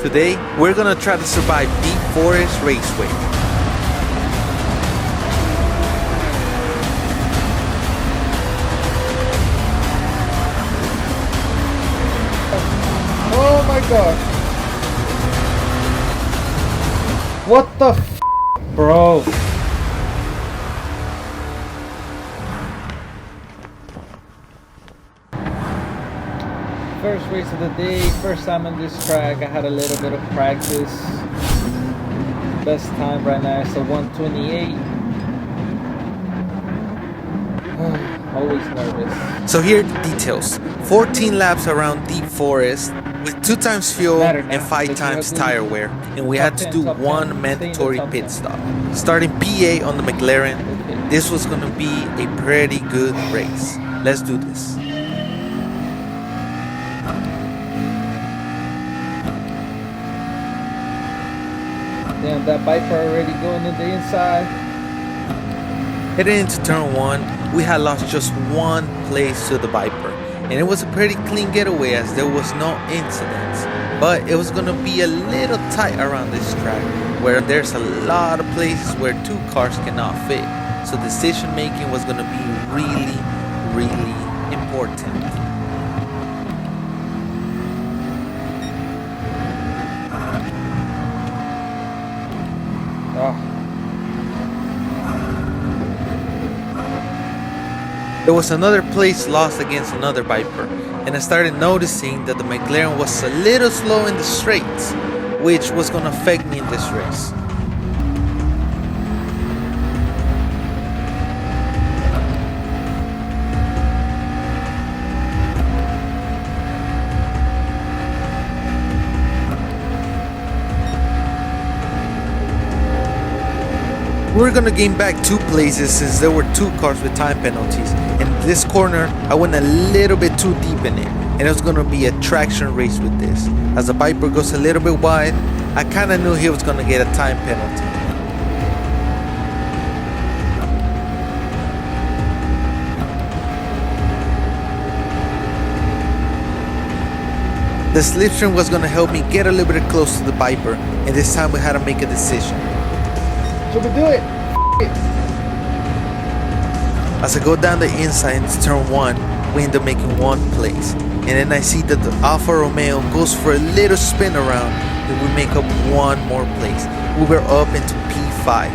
Today, we're gonna try to survive Deep Forest Raceway. Oh my god. What the f, bro? First race of the day, first time on this track. I had a little bit of practice. Best time right now is a 1:28. Always nervous. So here are the details. 14 laps around Deep Forest with 2 times fuel and 5 times tire wear. And we had to do one mandatory pit stop. Starting PA on the McLaren, this was gonna be a pretty good race. Let's do this. Damn, that Viper already going to the inside. Heading into turn 1, we had lost just 1 place to the Viper. And it was a pretty clean getaway as there was no incidents. But it was going to be a little tight around this track, where there's a lot of places where 2 cars cannot fit. So decision making was going to be really, really important. There was another place lost against another Viper, and I started noticing that the McLaren was a little slow in the straights, which was going to affect me in this race. We were gonna gain back 2 places since there were 2 cars with time penalties. And this corner, I went a little bit too deep in it, and it was gonna be a traction race with this. As the Viper goes a little bit wide, I kinda knew he was gonna get a time penalty. The slipstream was gonna help me get a little bit close to the Viper, and this time we had to make a decision. Should we do it? As I go down the inside into turn 1, we end up making 1 place. And then I see that the Alfa Romeo goes for a little spin around and we make up 1 more place. We were up into P5.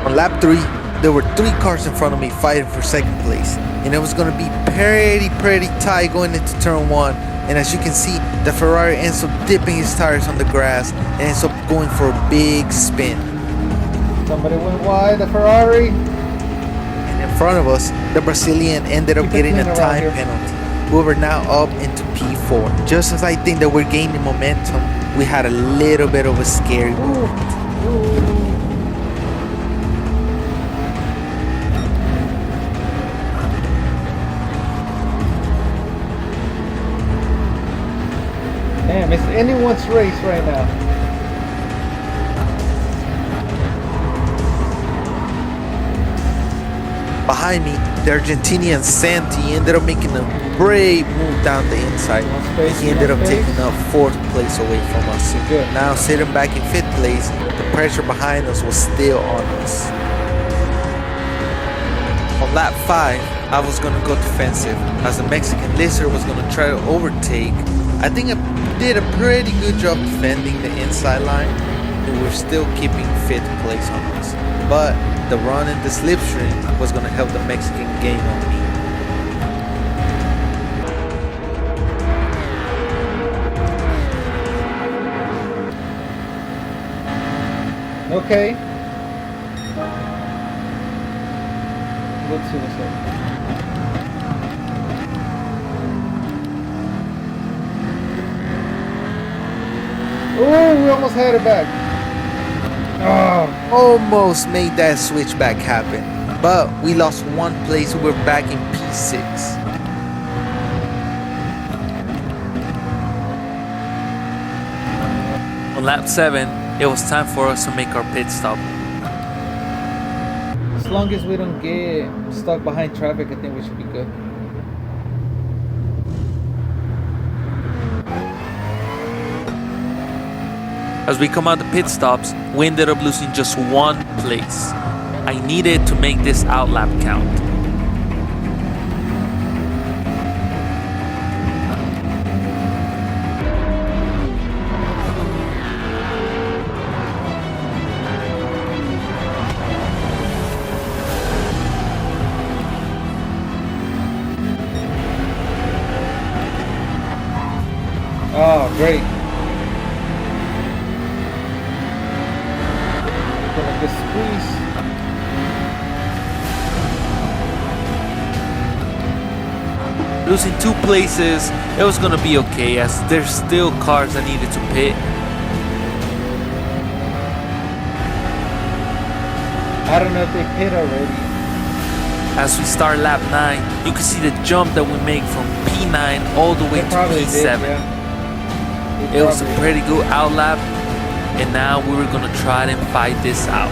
On lap 3, there were 3 cars in front of me fighting for 2nd place, and it was going to be pretty tight going into turn 1. And as you can see, the Ferrari ends up dipping his tires on the grass and ends up going for a big spin. Somebody went wide, the Ferrari. And in front of us, the Brazilian ended up getting a time penalty. We were now up into P4. Just as I think that we're gaining momentum, we had a little bit of a scary moment. Damn, it's anyone's race right now. Behind me, the Argentinian Santi ended up making a brave move down the inside. He ended up taking up 4th place away from us. Now sitting back in 5th place, the pressure behind us was still on us. On lap 5, I was going to go defensive as the Mexican Lizard was going to try to overtake. I think I did a pretty good job defending the inside line, and we're still keeping 5th place on us. But the run in the slipstream was going to help the Mexican gain on me. Okay. Let's see what's up. Oh, we almost had it back. Oh, almost made that switchback happen, but we lost 1 place. We're back in P6. On lap 7, it was time for us to make our pit stop. As long as we don't get stuck behind traffic, I think we should be good. As we come out the pit stops, we ended up losing just one place. I needed to make this outlap count. Oh, great. Gonna get squeezed. Losing 2 places, it was gonna be okay as there's still cars that needed to pit. I don't know if they pit already. As we start lap 9, you can see the jump that we make from P9 all the way They to probably P7. did, yeah. It was a pretty good outlap, and now we were gonna try and fight this out.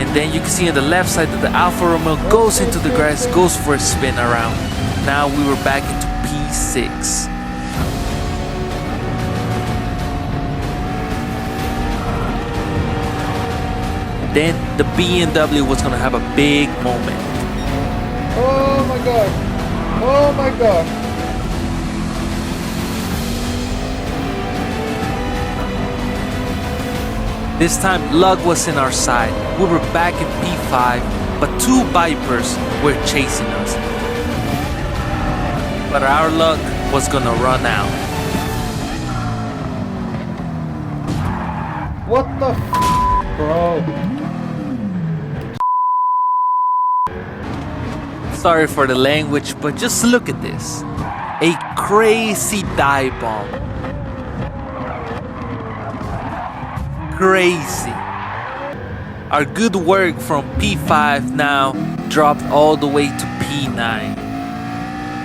And then you can see on the left side that the Alfa Romeo goes into the grass, goes for a spin around. Now we were back into P6. Then the BMW was gonna have a big moment. Oh my god. Oh my god. This time luck was in our side. We were back in P5, but 2 Vipers were chasing us. But our luck was gonna run out. What the bro? Sorry for the language, but just look at this. A crazy dive bomb. Crazy. Our good work from P5 now dropped all the way to P9.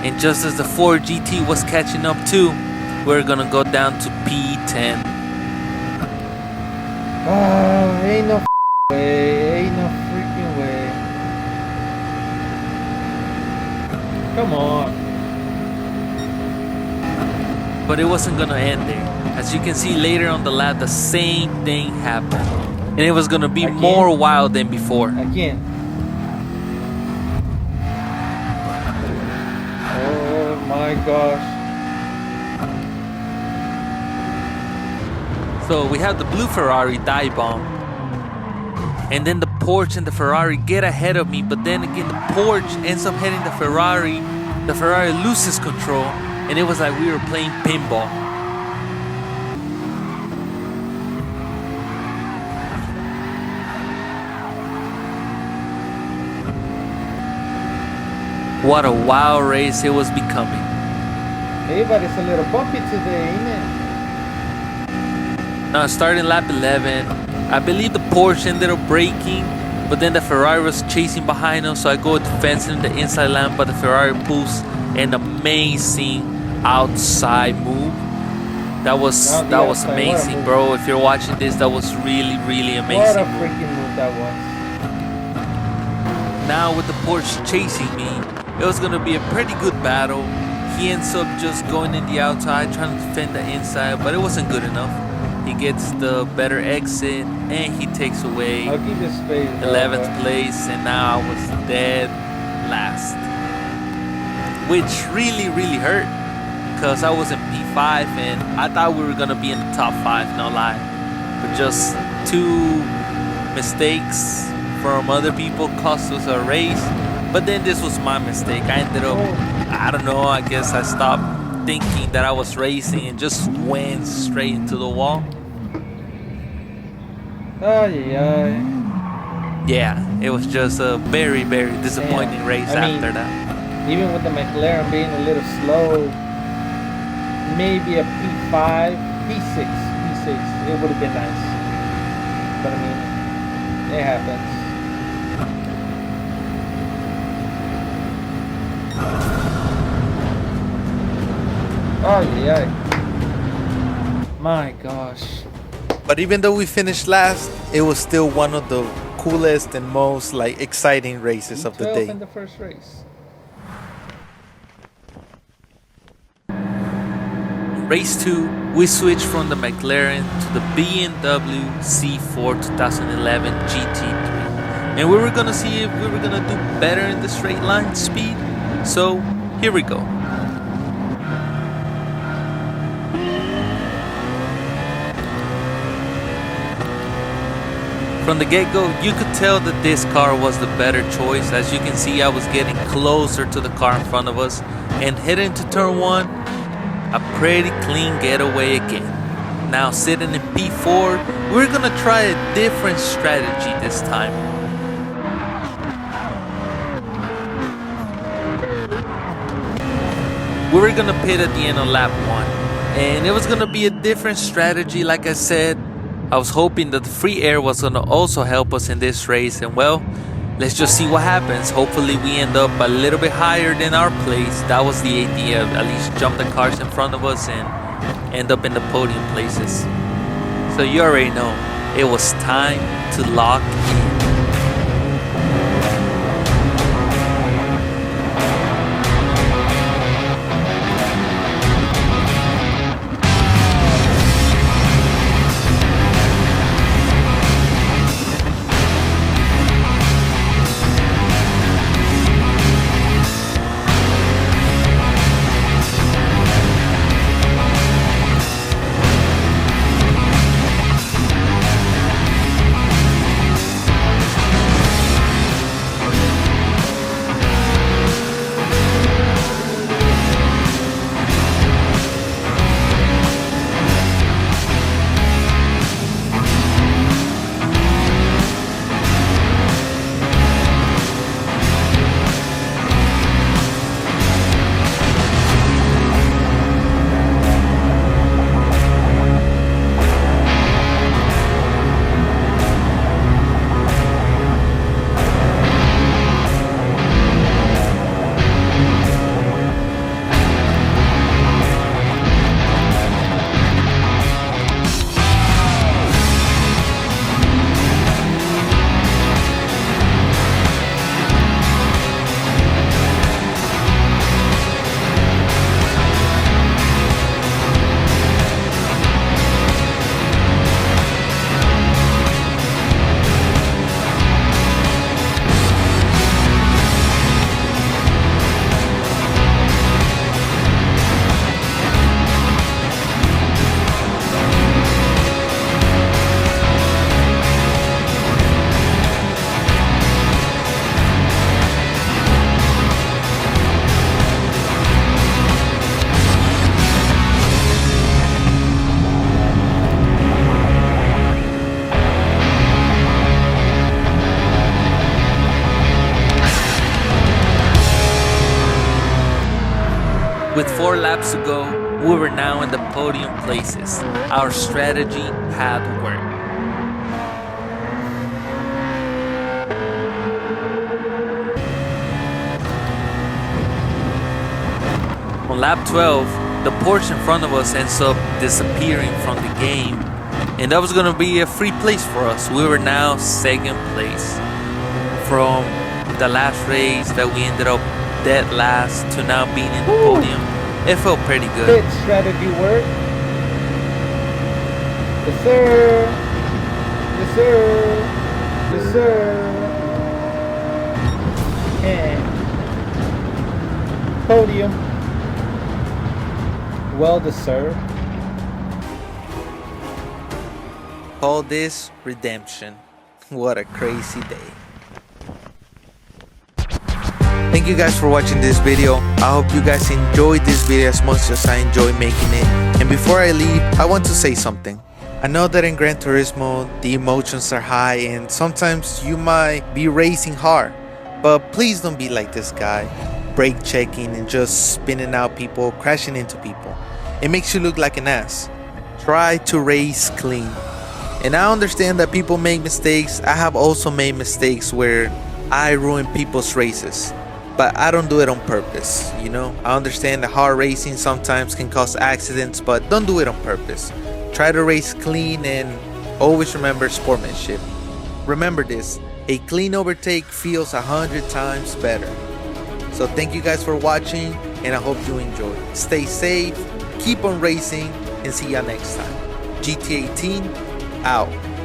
And just as the Ford GT was catching up too, we're gonna go down to P10. Ain't no way. Ain't no freaking way. Come on. But it wasn't gonna end there. As you can see later on the lap, the same thing happened. And it was gonna be Again? more wild than before. Again. Oh my gosh. So we have the blue Ferrari dive bomb. And then the Porsche and the Ferrari get ahead of me, but then again the Porsche ends up hitting the Ferrari. The Ferrari loses control, and it was like we were playing pinball. What a wild race it was becoming. Hey, but it's a little bumpy today, ain't it? Now starting lap 11, I believe the Porsche ended up braking, but then the Ferrari was chasing behind us, so I go defending the inside line, but the Ferrari pulls an amazing outside move. That was outside, amazing, bro. If you're watching this, that was really What amazing. a freaking move that was. Now with the Porsche chasing me, it was gonna be a pretty good battle. He ends up just going in the outside, trying to defend the inside, but it wasn't good enough. He gets the better exit, and he takes away I'll give you space. 11th place, and now I was dead last. Which really hurt, because I was in P5, and I thought we were gonna be in the top 5, no lie. But just 2 mistakes from other people cost us a race. But then this was my mistake. I ended up, I don't know, I guess I stopped thinking that I was racing and just went straight into the wall. Yeah, it was just a very disappointing race after that. Even with the McLaren being a little slow, maybe a P5, P6, it would have been nice. But I mean, it happens. Oh yeah. My gosh. But even though we finished last, it was still one of the coolest and most like exciting races of the day. In the first race. Race 2, we switched from the McLaren to the BMW Z4 2011 GT3. And we were gonna see if we were gonna do better in the straight line speed. So here we go. From the get-go, you could tell that this car was the better choice. As you can see, I was getting closer to the car in front of us. And heading to turn 1, a pretty clean getaway again. Now sitting in P4, we're gonna try a different strategy this time. We were gonna pit at the end of lap 1, and it was gonna be a different strategy. Like I said, I was hoping that the free air was gonna also help us in this race, and well, let's just see what happens. Hopefully we end up a little bit higher than our place. That was the idea, at least jump the cars in front of us and end up in the podium places. So you already know, it was time to lock in. With 4 laps to go, we were now in the podium places. Our strategy had worked. On lap 12, the Porsche in front of us ends up disappearing from the game, and that was going to be a free place for us. We were now 2nd place. From the last race that we ended up dead last to now being in the podium, it felt pretty good. Pit strategy work. Yes sir. Yes sir. Yes sir. And podium. Well deserved. Call this redemption. What a crazy day. Thank you guys for watching this video. I hope you guys enjoyed this video as much as I enjoy making it. And before I leave, I want to say something. I know that in Gran Turismo, the emotions are high and sometimes you might be racing hard. But please don't be like this guy, brake checking and just spinning out people, crashing into people. It makes you look like an ass. Try to race clean. And I understand that people make mistakes. I have also made mistakes where I ruin people's races. But I don't do it on purpose, you know? I understand that hard racing sometimes can cause accidents, but don't do it on purpose. Try to race clean and Always remember sportsmanship. Remember this, a clean overtake feels 100 times better. So thank you guys for watching, and I hope you enjoy. Stay safe, keep on racing, and see ya next time. GT18 out.